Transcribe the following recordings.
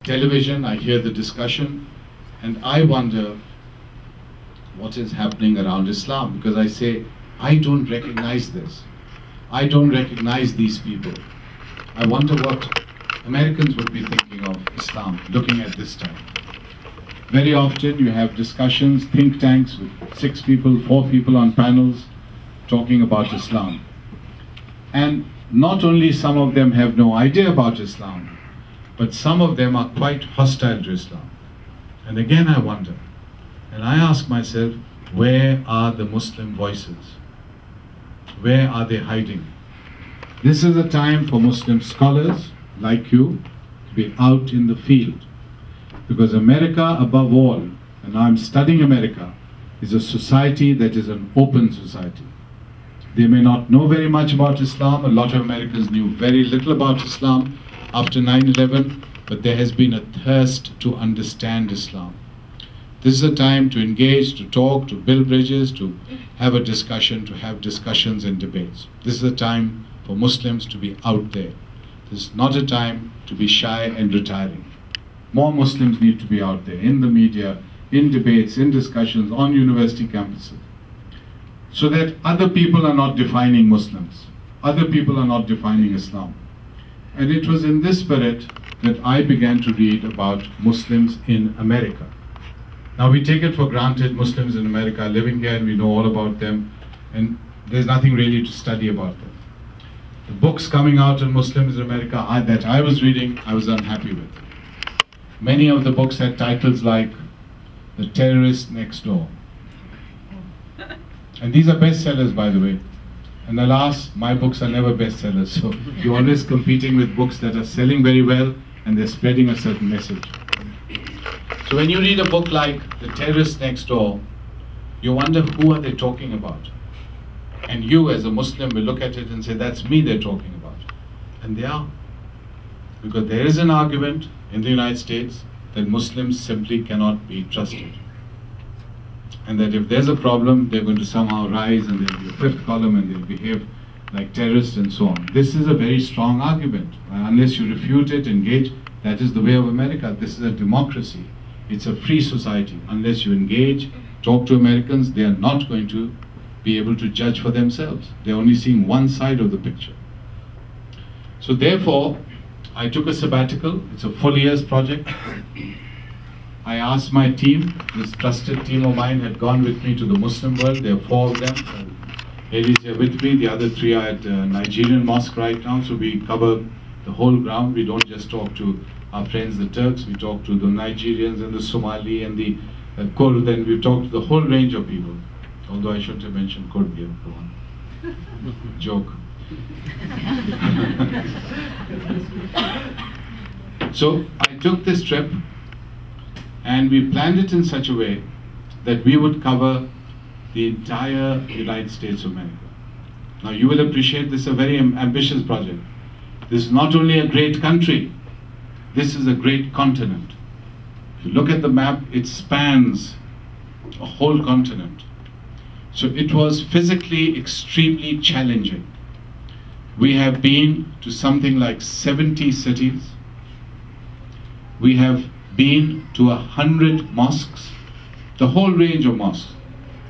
television, I hear the discussion, and I wonder what is happening around Islam, because I say, I don't recognize this. I don't recognize these people. I wonder what Americans would be thinking of Islam, looking at this time. Very often you have discussions, think tanks with 6 people, 4 people on panels talking about Islam. And not only some of them have no idea about Islam, but some of them are quite hostile to Islam. And again I wonder, and I ask myself, where are the Muslim voices? Where are they hiding? This is a time for Muslim scholars like you to be out in the field. Because America, above all, and I'm studying America, is a society that is an open society. They may not know very much about Islam. A lot of Americans knew very little about Islam after 9/11, but there has been a thirst to understand Islam. This is a time to engage, to talk, to build bridges, to have a discussion, to have discussions and debates. This is a time for Muslims to be out there. This is not a time to be shy and retiring. More Muslims need to be out there, in the media, in debates, in discussions, on university campuses, so that other people are not defining Muslims. Other people are not defining Islam. And it was in this spirit that I began to read about Muslims in America. Now we take it for granted Muslims in America are living here and we know all about them, and there's nothing really to study about them. The books coming out on Muslims in America that I was reading, I was unhappy with. Many of the books had titles like The Terrorist Next Door. And these are bestsellers, by the way. And alas, my books are never bestsellers. So you're always competing with books that are selling very well and they're spreading a certain message. So when you read a book like The Terrorist Next Door, you wonder, who are they talking about? And you as a Muslim will look at it and say, that's me they're talking about. And they are. Because there is an argument in the United States that Muslims simply cannot be trusted. And that if there's a problem, they're going to somehow rise and there'll be a 5th column and they'll behave like terrorists and so on. This is a very strong argument. Unless you refute it, engage, that is the way of America. This is a democracy. It's a free society. Unless you engage, talk to Americans, they are not going to be able to judge for themselves. They're only seeing one side of the picture. So therefore, I took a sabbatical. It's a full year's project. I asked my team, this trusted team of mine had gone with me to the Muslim world. There are 4 of them. Ladies are with me. The other 3 are at Nigerian mosque right now. So we cover the whole ground. We don't just talk to our friends the Turks. We talk to the Nigerians and the Somali and the Kurd. And we talk to the whole range of people. Although I shouldn't have mentioned Kurd here. Go on. Joke. So I took this trip and we planned it in such a way that we would cover the entire United States of America. Now you will appreciate this is a very ambitious project. This is not only a great country, this is a great continent. If you look at the map, it spans a whole continent. So it was physically extremely challenging. We have been to something like 70 cities. We have been to 100 mosques, the whole range of mosques.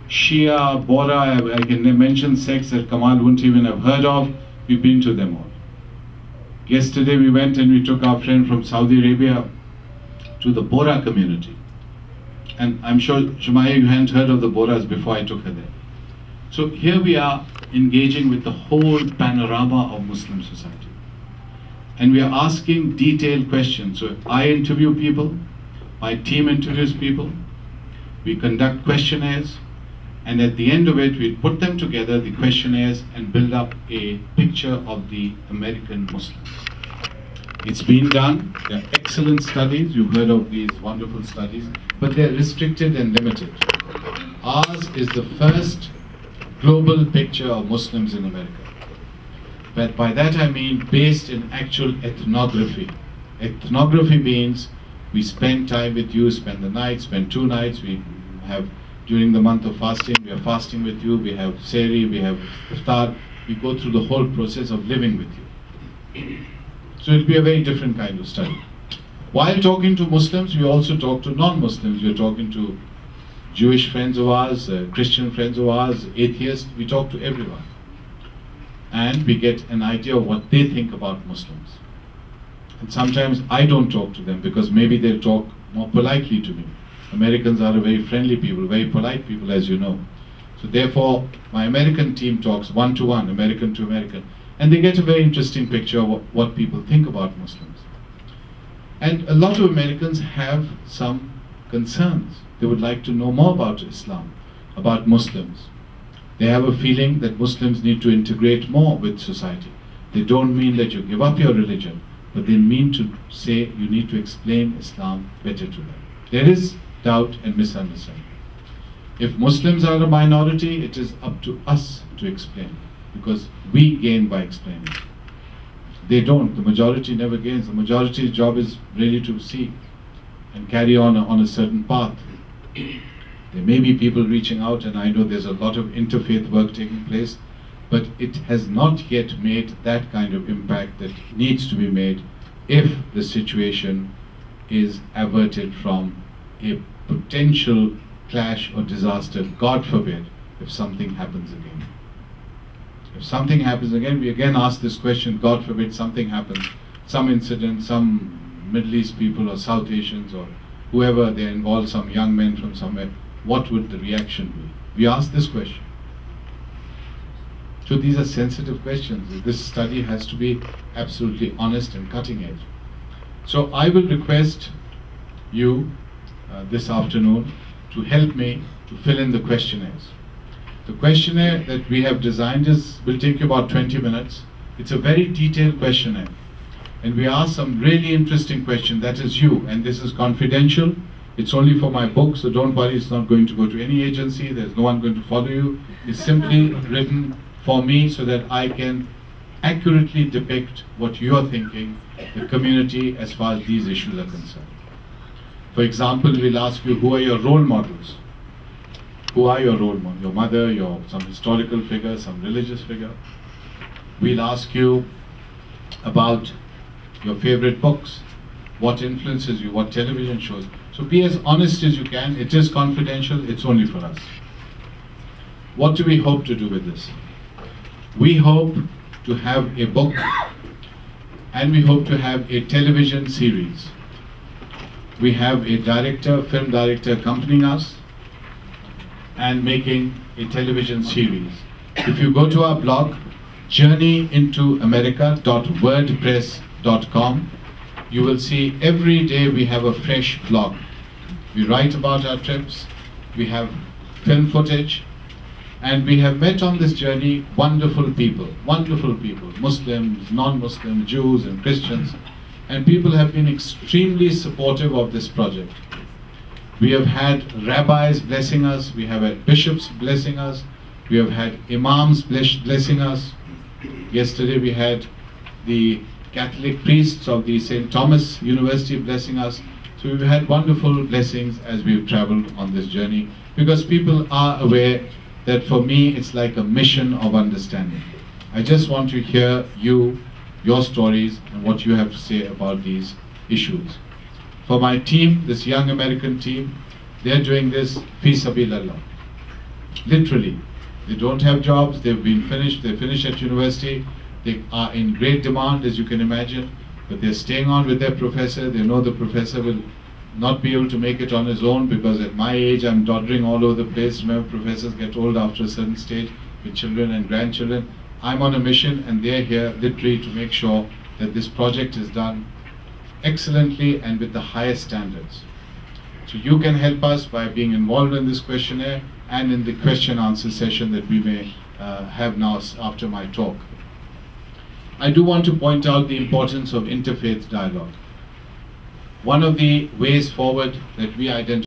Shia, Bora, I can mention sects that Kamal wouldn't even have heard of. We've been to them all. Yesterday we went and we took our friend from Saudi Arabia to the Bora community. And I'm sure, Shumaya, you hadn't heard of the Boras before I took her there. So here we are engaging with the whole panorama of Muslim society. And we are asking detailed questions. So I interview people, my team interviews people, we conduct questionnaires, and at the end of it, we put them together, the questionnaires, and build up a picture of the American Muslims. It's been done. They're excellent studies. You've heard of these wonderful studies, but they're restricted and limited. Ours is the first global picture of Muslims in America. But by that I mean based in actual ethnography. Ethnography means we spend time with you, spend the night, spend 2 nights. We have, during the month of fasting, we are fasting with you, we have sehri, we have iftar. We go through the whole process of living with you. So it'll be a very different kind of study. While talking to Muslims, we also talk to non-Muslims. We're talking to Jewish friends of ours, Christian friends of ours, atheists. We talk to everyone. And we get an idea of what they think about Muslims. And sometimes I don't talk to them because maybe they'll talk more politely to me. Americans are a very friendly people, very polite people, as you know. So therefore, my American team talks one-to-one, American to American. And they get a very interesting picture of what people think about Muslims. And a lot of Americans have some concerns. They would like to know more about Islam, about Muslims. They have a feeling that Muslims need to integrate more with society. They don't mean that you give up your religion, but they mean to say you need to explain Islam better to them. There is doubt and misunderstanding. If Muslims are a minority, it is up to us to explain, because we gain by explaining. They don't. The majority never gains. The majority's job is really to see and carry on a certain path. There may be people reaching out, and I know there's a lot of interfaith work taking place, but it has not yet made that kind of impact that needs to be made if the situation is averted from a potential clash or disaster, God forbid, if something happens again. If something happens again, we again ask this question, God forbid something happens, some incident, some Middle East people or South Asians or whoever, they involve some young men from somewhere, what would the reaction be? We ask this question. So these are sensitive questions. This study has to be absolutely honest and cutting edge. So I will request you this afternoon to help me to fill in the questionnaires. The questionnaire that we have designed will take you about 20 minutes. It's a very detailed questionnaire. And we ask some really interesting questions. That is you, and this is confidential. It's only for my book, so don't worry, it's not going to go to any agency. There's no one going to follow you. It's simply written for me so that I can accurately depict what you're thinking, the community, as far as these issues are concerned. For example, we'll ask you, who are your role models? Who are your role models? Your mother, some historical figure, some religious figure. We'll ask you about your favorite books, what influences you, what television shows. So be as honest as you can. It is confidential, it's only for us. What do we hope to do with this? We hope to have a book, and we hope to have a television series. We have a director, film director accompanying us and making a television series. If you go to our blog, journeyintoamerica.wordpress.com, you will see every day we have a fresh blog. We write about our trips, we have film footage, and we have met on this journey wonderful people, Muslims, non-Muslims, Jews and Christians, and people have been extremely supportive of this project. We have had rabbis blessing us, we have had bishops blessing us, we have had imams blessing us. Yesterday we had the Catholic priests of the St. Thomas University blessing us. So we've had wonderful blessings as we've traveled on this journey, because people are aware that for me it's like a mission of understanding. I just want to hear your stories and what you have to say about these issues. For my team, this young American team, they're doing this fi sabilillah. Literally, they don't have jobs, they finished at university, they are in great demand, as you can imagine, but they're staying on with their professor. They know the professor will not be able to make it on his own, because at my age I'm doddering all over the place. Remember, professors get old after a certain stage with children and grandchildren. I'm on a mission, and they're here literally to make sure that this project is done excellently and with the highest standards. So you can help us by being involved in this questionnaire and in the question answer session that we may have now after my talk. I do want to point out the importance of interfaith dialogue. One of the ways forward that we identify